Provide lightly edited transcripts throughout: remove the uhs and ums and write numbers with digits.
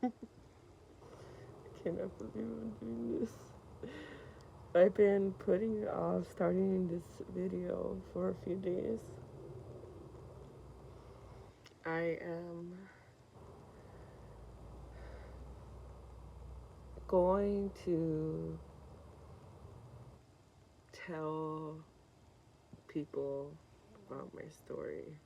I cannot believe I'm doing this. I've been putting off starting this video for a few days. I am going to tell people about my story.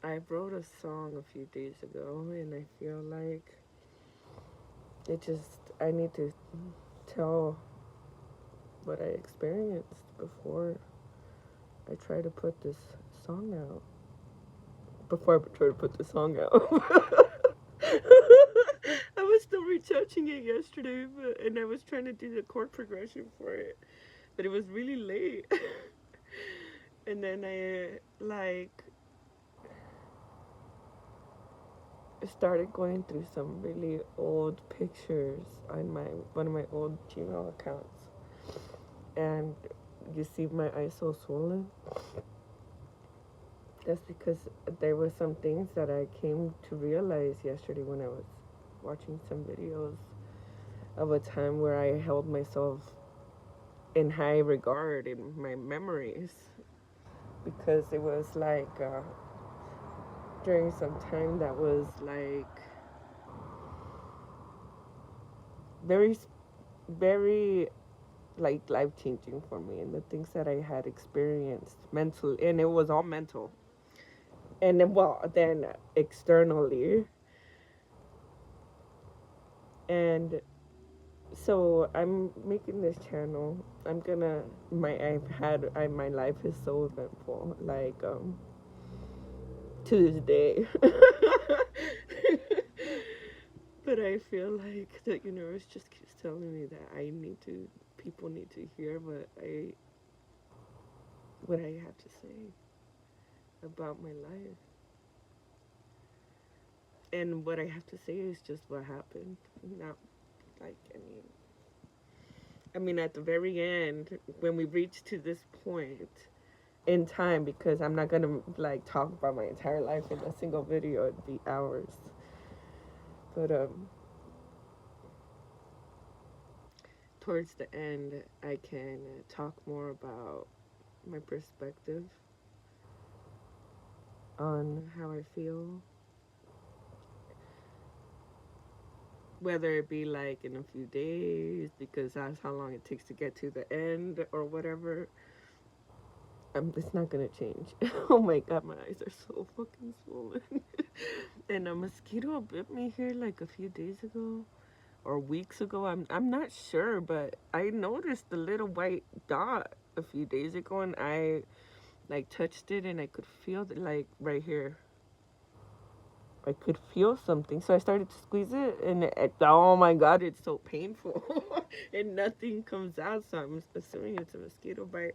I wrote a song a few days ago, and I feel like I need to tell what I experienced before I try to put this song out. Before I try to put the song out. I was still retouching it yesterday, and I was trying to do the chord progression for it, but it was really late. And then I started going through some really old pictures on one of my old Gmail accounts, and you see my eyes so swollen. That's because there were some things that I came to realize yesterday when I was watching some videos of a time where I held myself in high regard in my memories, because it was during some time that was very, very life changing for me, and the things that I had experienced mentally, and it was all mental. And then externally. And so I'm making this channel. My life is so eventful, to this day. But I feel like the universe just keeps telling me that people need to hear what I have to say about my life. And what I have to say is just what happened, not like any. I mean, at the very end, when we reach to this point in time, because I'm not gonna talk about my entire life in a single video, it'd be hours. But towards the end, I can talk more about my perspective on how I feel, whether it be in a few days, because that's how long it takes to get to the end, or whatever. It's not gonna change. Oh my god, my eyes are so fucking swollen. And a mosquito bit me here a few days ago or weeks ago. I'm not sure, but I noticed the little white dot a few days ago, and I touched it, and I could feel it right here. I could feel something, so I started to squeeze it, and oh my god, it's so painful. And nothing comes out, so I'm assuming it's a mosquito bite.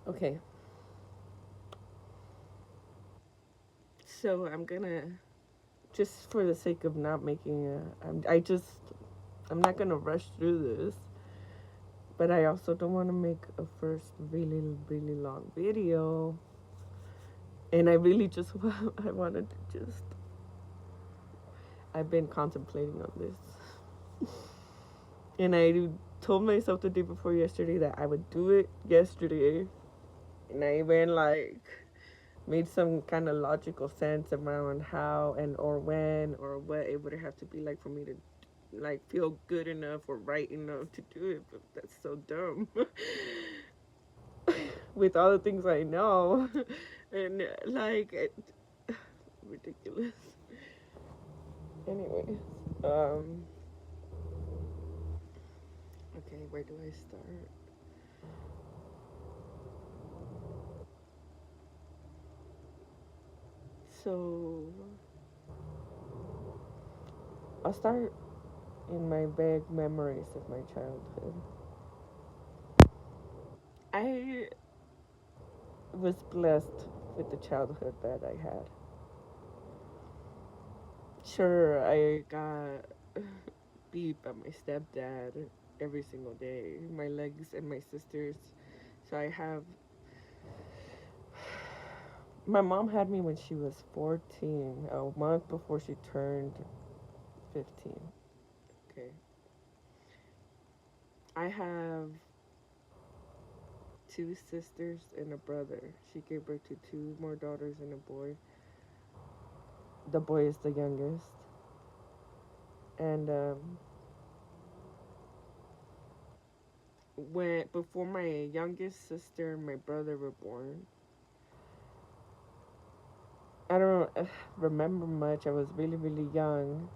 Okay. So I'm gonna, just for the sake of not making I'm not gonna rush through this, but I also don't want to make a first really, really long video. And I really just, I wanted to just, I've been contemplating on this. And I told myself the day before yesterday that I would do it yesterday. And I even made some kind of logical sense around how and or when or what it would have to be for me to feel good enough or right enough to do it. But that's so dumb. With all the things I know. And ridiculous. Anyways, okay, where do I start? So I'll start in my vague memories of my childhood. I was blessed with the childhood that I had. Sure, I got beat by my stepdad every single day, my legs and my sisters. So I have My mom had me when she was 14, a month before she turned 15. Okay. I have two sisters and a brother. She gave birth to two more daughters and a boy. The boy is the youngest. And when before my youngest sister and my brother were born, I don't remember much. I was really, really young.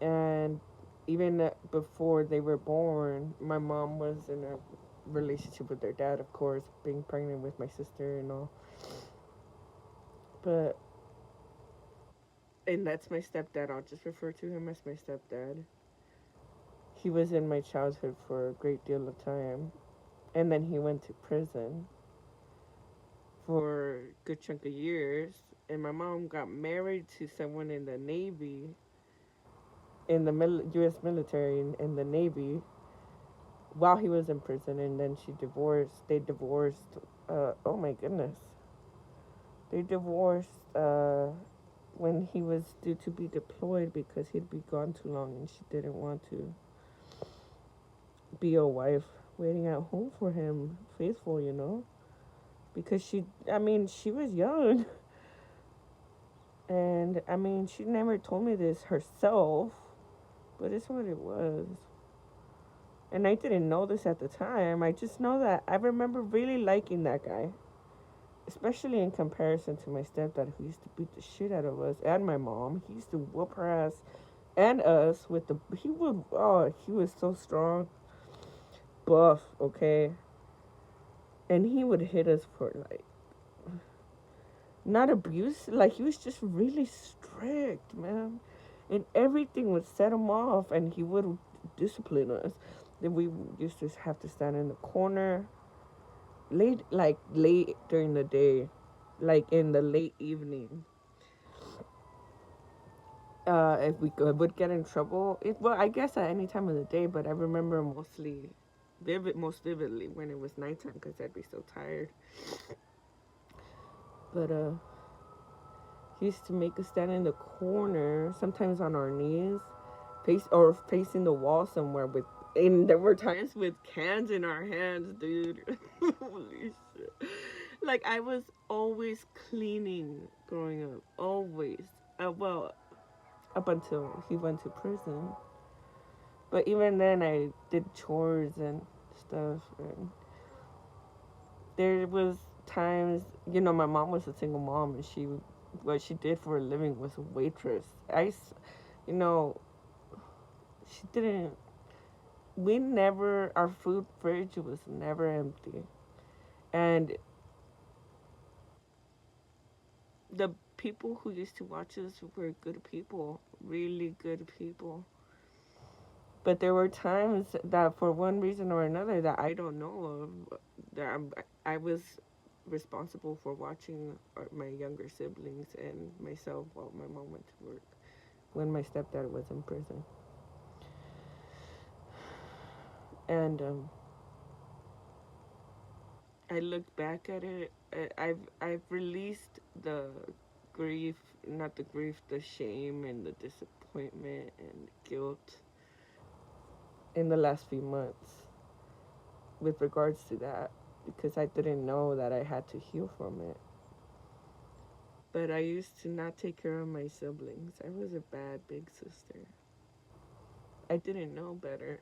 And even before they were born, my mom was in a relationship with their dad, of course, being pregnant with my sister and all. But, and that's my stepdad. I'll just refer to him as my stepdad. He was in my childhood for a great deal of time. And then he went to prison for a good chunk of years. And my mom got married to someone in the Navy, in the U.S. military, in the Navy, while he was in prison. And then she divorced. They divorced. Oh my goodness. They divorced when he was due to be deployed because he'd be gone too long and she didn't want to be a wife waiting at home for him, faithful, you know? Because I mean, she was young. And I mean, she never told me this herself, but it's what it was. And I didn't know this at the time. I just know that I remember really liking that guy, especially in comparison to my stepdad, who used to beat the shit out of us and my mom. He used to whoop her ass and us with the. He was so strong, buff, okay, and he would hit us for like not abuse, like he was just really strict, man, and everything would set him off, and he would discipline us. Then we used to have to stand in the corner late during the day, like in the late evening. If we would get in trouble, well, I guess at any time of the day, but I remember most vividly when it was nighttime because I'd be so tired. But he used to make us stand in the corner, sometimes on our knees, facing the wall somewhere with. And there were times with cans in our hands, dude. Holy shit. Like, I was always cleaning growing up. Always. Well, up until he went to prison. But even then, I did chores and stuff. And there was times, my mom was a single mom, and what she did for a living was a waitress. You know, she didn't. Our food fridge was never empty. And the people who used to watch us were good people, really good people. But there were times that, for one reason or another, that I don't know of, I was responsible for watching my younger siblings and myself while my mom went to work when my stepdad was in prison. And I look back at it. I've released the grief, not the grief, the shame and the disappointment and guilt in the last few months with regards to that, because I didn't know that I had to heal from it. But I used to not take care of my siblings. I was a bad big sister. I didn't know better.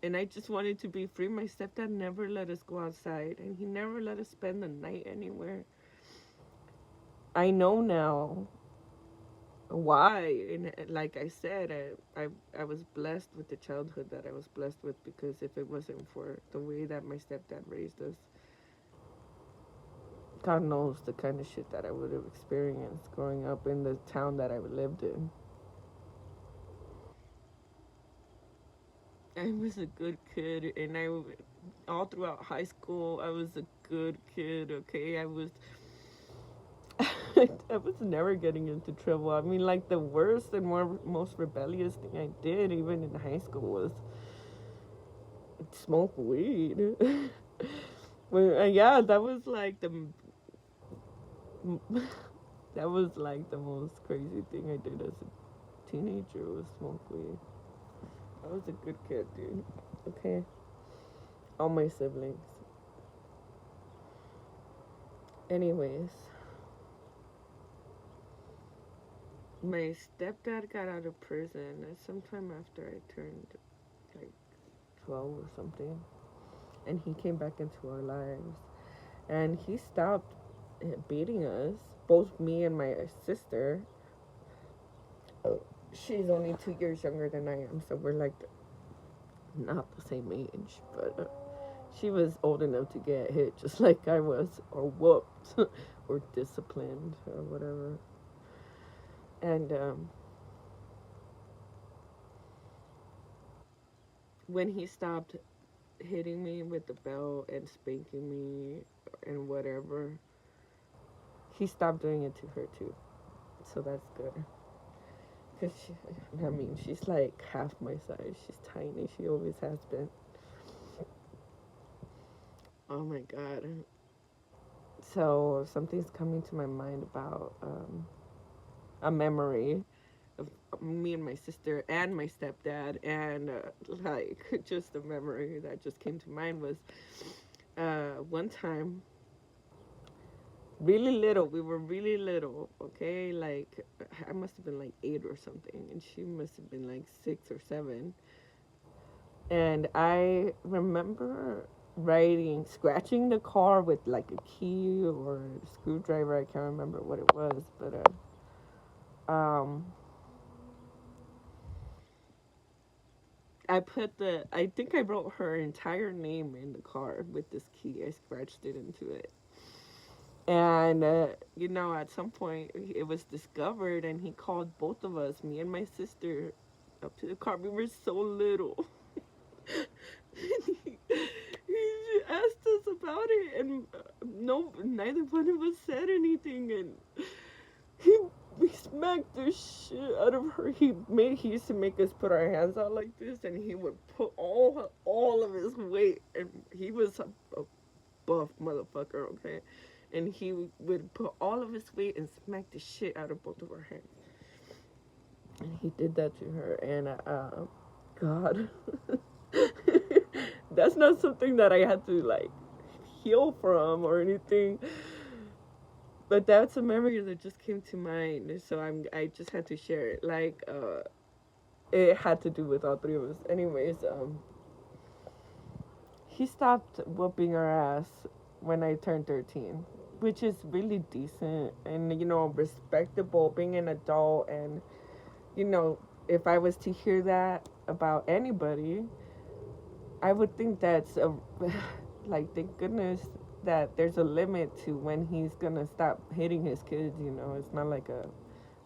And I just wanted to be free. My stepdad never let us go outside, and he never let us spend the night anywhere. I know now why. And like I said, I was blessed with the childhood that I was blessed with, because if it wasn't for the way that my stepdad raised us, God knows the kind of shit that I would have experienced growing up in the town that I lived in. I was a good kid, and all throughout high school, I was a good kid. Okay, I was never getting into trouble. I mean, like, the worst and most rebellious thing I did, even in high school, was smoke weed. Yeah, that was like That was like the most crazy thing I did as a teenager was smoke weed. I was a good kid, dude. Okay. All my siblings. Anyways, my stepdad got out of prison sometime after I turned like 12 or something. And he came back into our lives. And he stopped beating us, both me and my sister. She's only 2 years younger than I am, so we're like not the same age. But she was old enough to get hit just like I was, or whooped, or disciplined, or whatever. And when he stopped hitting me with the belt and spanking me and whatever, he stopped doing it to her too. So that's good. Because, I mean, she's like half my size. She's tiny. She always has been. Oh my God. So something's coming to my mind about a memory of me and my sister and my stepdad, and like just a memory that just came to mind was one time, really little. We were really little, okay? Like I must have been like 8 or something, and she must have been like 6 or 7. And I remember scratching the car with like a key or a screwdriver. I can't remember what it was, but I think I wrote her entire name in the car with this key. I scratched it into it. And, at some point it was discovered, and he called both of us, me and my sister, up to the car. We were so little. He asked us about it, and no, neither one of us said anything. And he we smacked the shit out of her. He used to make us put our hands out like this, and he would put all of his weight, and he was a buff motherfucker, okay, and he would put all of his weight and smack the shit out of both of our hands. And he did that to her, and God, that's not something that I had to like heal from or anything. But that's a memory that just came to mind, so I just had to share it. Like, it had to do with all three of us. Anyways, he stopped whooping our ass when I turned 13, which is really decent and respectable, being an adult. And if I was to hear that about anybody, I would think that's a like, thank goodness that there's a limit to when he's gonna stop hitting his kids. It's not like a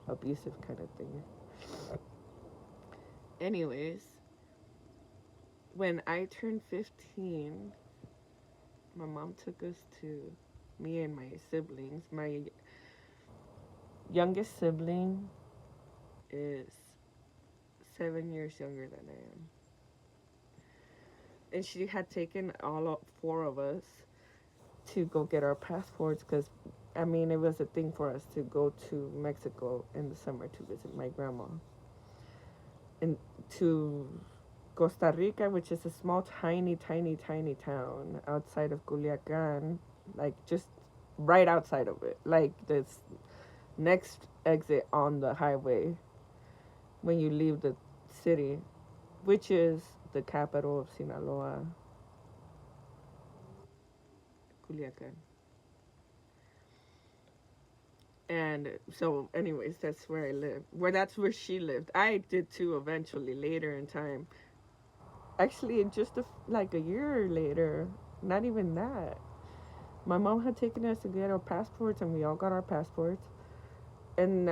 abusive kind of thing. Anyways, when I turned 15, my mom took us to me and my siblings. My youngest sibling is 7 years younger than I am, and she had taken all 4 of us to go get our passports, because I mean, it was a thing for us to go to Mexico in the summer to visit my grandma, and to Costa Rica, which is a small, tiny, tiny, tiny town outside of Culiacan, like just right outside of it, like this next exit on the highway when you leave the city, which is the capital of Sinaloa, Culiacan. And so, anyways, that's where I live. That's where she lived. I did too eventually, later in time. Actually, just like a year later, not even that. My mom had taken us to get our passports, and we all got our passports. And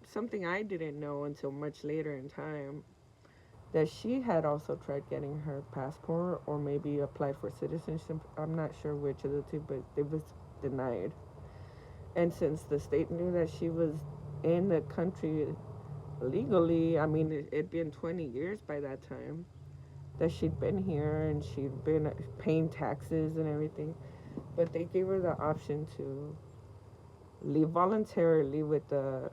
something I didn't know until much later in time, that she had also tried getting her passport, or maybe applied for citizenship. I'm not sure which of the two, but it was denied. And since the state knew that she was in the country legally, I mean, it'd been 20 years by that time that she'd been here, and she'd been paying taxes and everything. But they gave her the option to leave voluntarily with the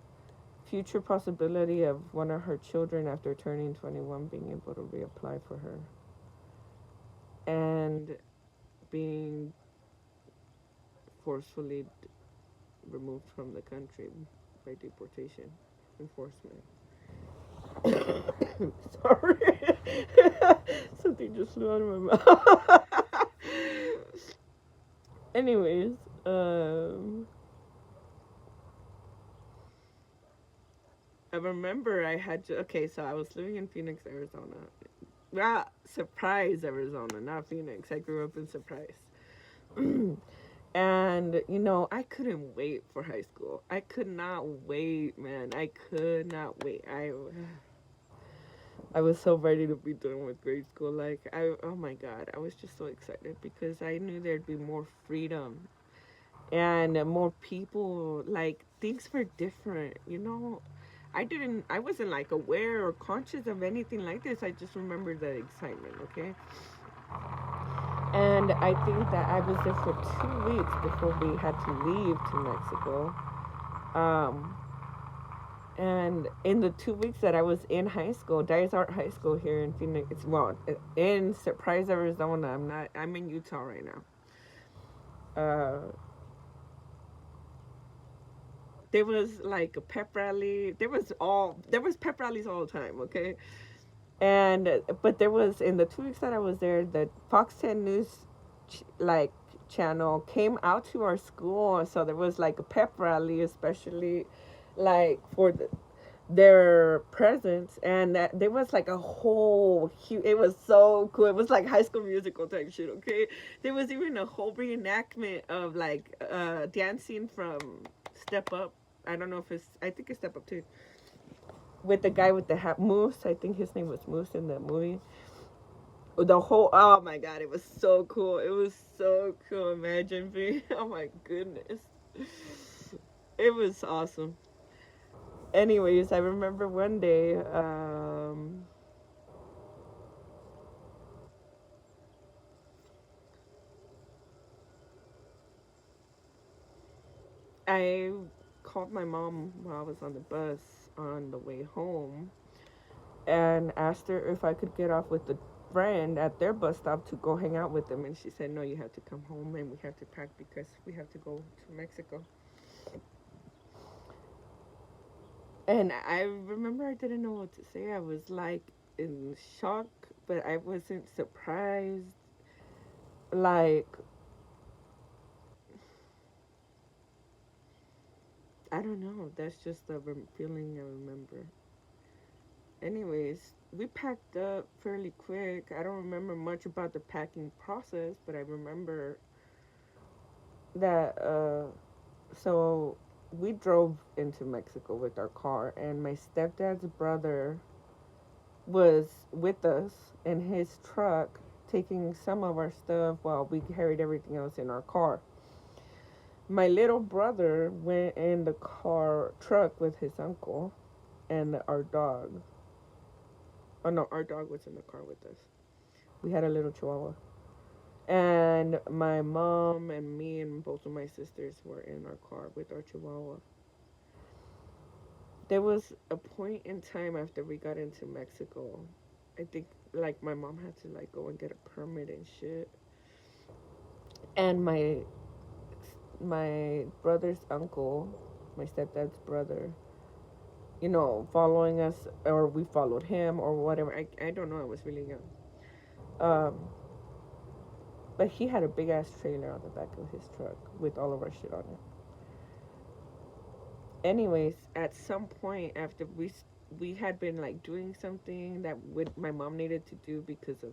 future possibility of one of her children after turning 21 being able to reapply for her and being forcefully removed from the country by deportation enforcement. Sorry. Something just flew out of my mouth. Anyways, um, I remember I had to. Okay, so I was living in Phoenix, Arizona. Well, Surprise, Arizona, not Phoenix. I grew up in Surprise. And, I couldn't wait for high school. I could not wait, man. I could not wait. I was so ready to be done with grade school. Oh my God, I was just so excited because I knew there'd be more freedom and more people. Like, things were different, I wasn't like aware or conscious of anything like this. I just remember the excitement, okay? And I think that I was there for 2 weeks before we had to leave to Mexico. Um, and in the 2 weeks that I was in high school, Dyes Art High School here in Phoenix, well, in Surprise, Arizona. I'm in Utah right now. There was like a pep rally. There was pep rallies all the time, okay? And but there was in the 2 weeks that I was there, the Fox 10 News like channel came out to our school, so there was like a pep rally, especially like for their presence, and that there was like a whole huge. It was so cool. It was like High School Musical type shit. Okay, there was even a whole reenactment of like dancing from Step Up. I don't know if it's. I think it's Step Up too, with the guy with the hat, Moose. I think his name was Moose in the movie. The whole, oh my God, it was so cool. It was so cool. Imagine being, oh my goodness. It was awesome. Anyways, I remember one day, I called my mom while I was on the bus on the way home and asked her if I could get off with the friend at their bus stop to go hang out with them. And she said, no, you have to come home and we have to pack because we have to go to Mexico. And I remember I didn't know what to say. I was like in shock, but I wasn't surprised. Like, I don't know. That's just the feeling I remember. Anyways, we packed up fairly quick. I don't remember much about the packing process, but I remember that, so we drove into Mexico with our car, and my stepdad's brother was with us in his truck taking some of our stuff while we carried everything else in our car. My little brother went in the car truck with his uncle and our dog. Oh no, our dog was in the car with us. We had a little chihuahua. And my mom and me and both of my sisters were in our car with our chihuahua. There was a point in time after we got into Mexico. I think like my mom had to like go and get a permit and shit. And my brother's uncle, my stepdad's brother, following us, or we followed him, or whatever. I don't know. I was really young. Um, but he had a big ass trailer on the back of his truck with all of our shit on it. Anyways, at some point after we had been like doing something that my mom needed to do because of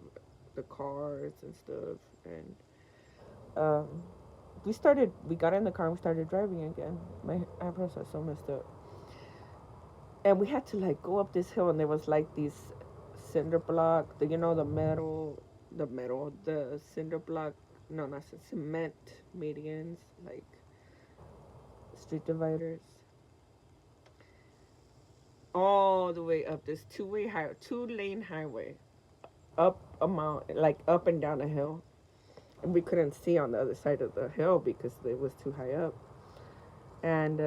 the cars and stuff, and um, we got in the car and we started driving again. My eyebrows are so messed up. And we had to like go up this hill, and there was like these cinder block, the cinder block, no, not cement medians, like street dividers, all the way up this two lane highway, up a mountain, like up and down a hill, and we couldn't see on the other side of the hill because it was too high up. and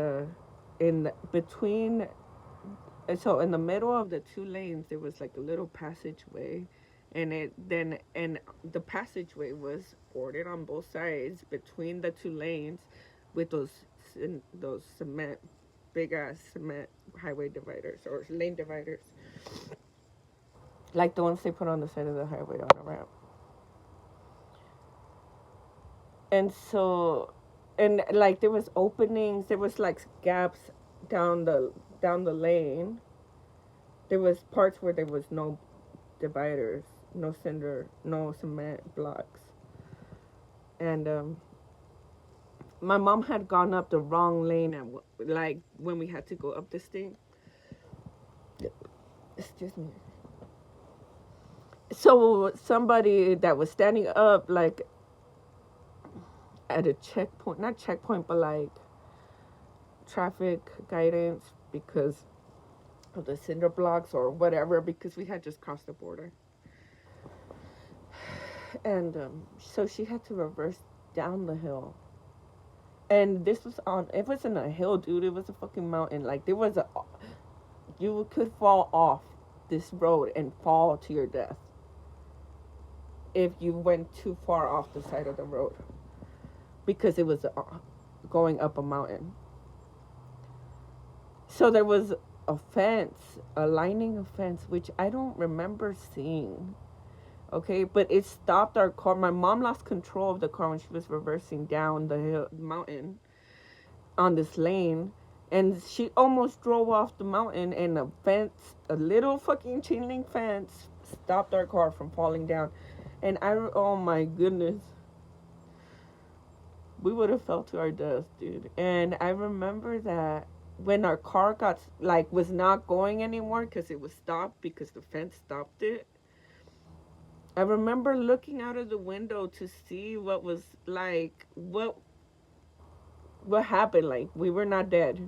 in between, so in the middle of the two lanes there was like a little passageway, and the passageway was boarded on both sides between the two lanes with those cement, big ass cement highway dividers or lane dividers, like the ones they put on the side of the highway on a ramp. And so, and like there was openings, there was like gaps down the lane. There was parts where there was no dividers, no cinder, no cement blocks. And my mom had gone up the wrong lane, and like when we had to go up this thing. Excuse me. So somebody that was standing up like at a checkpoint, not checkpoint, but like traffic guidance because of the cinder blocks or whatever, because we had just crossed the border. And so she had to reverse down the hill. And this was on, it wasn't a hill, dude. It was a fucking mountain. Like, there was a, you could fall off this road and fall to your death if you went too far off the side of the road because it was going up a mountain. So there was a fence, a lining of fence, which I don't remember seeing. Okay, but it stopped our car. My mom lost control of the car when she was reversing down the hill, mountain on this lane, and she almost drove off the mountain, and a fence, a little fucking chain link fence, stopped our car from falling down. And oh my goodness, we would have fell to our death, dude. And I remember that when our car got, like, was not going anymore because it was stopped because the fence stopped it. I remember looking out of the window to see what was like, what happened. Like, we were not dead.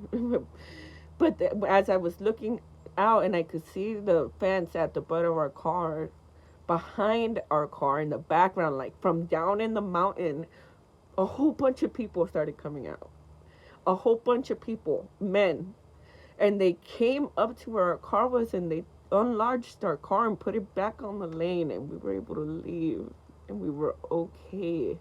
But as I was looking out and I could see the fence at the butt of our car, behind our car in the background, like from down in the mountain, a whole bunch of people started coming out. A whole bunch of people, men. And they came up to where our car was and they enlarged our car and put it back on the lane, and we were able to leave and we were okay.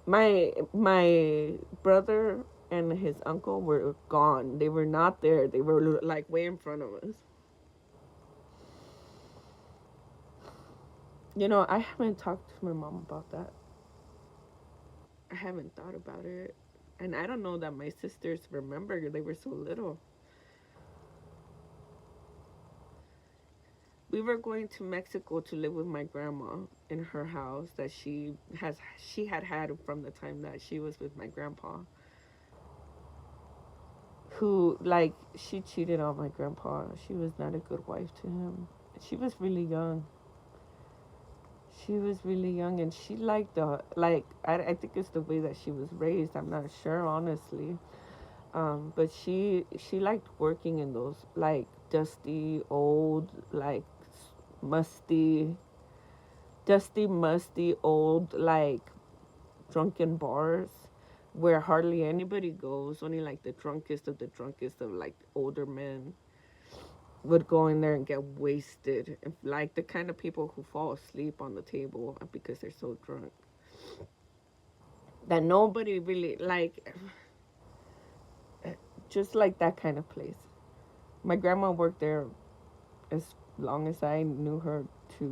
My brother and his uncle were gone. They were not there. They were like way in front of us. You know, I haven't talked to my mom about that. I haven't thought about it. And I don't know that my sisters remember. They were so little. We were going to Mexico to live with my grandma in her house that she had from the time that she was with my grandpa, who, like, she cheated on my grandpa. She was not a good wife to him. She was really young. She was really young, and she liked the, like, I think it's the way that she was raised. I'm not sure, honestly. But she liked working in those like dusty old, like musty, musty old, like drunken bars where hardly anybody goes. Only like the drunkest of like older men would go in there and get wasted. Like the kind of people who fall asleep on the table because they're so drunk. That nobody really like, just like that kind of place. My grandma worked there as long as I knew her to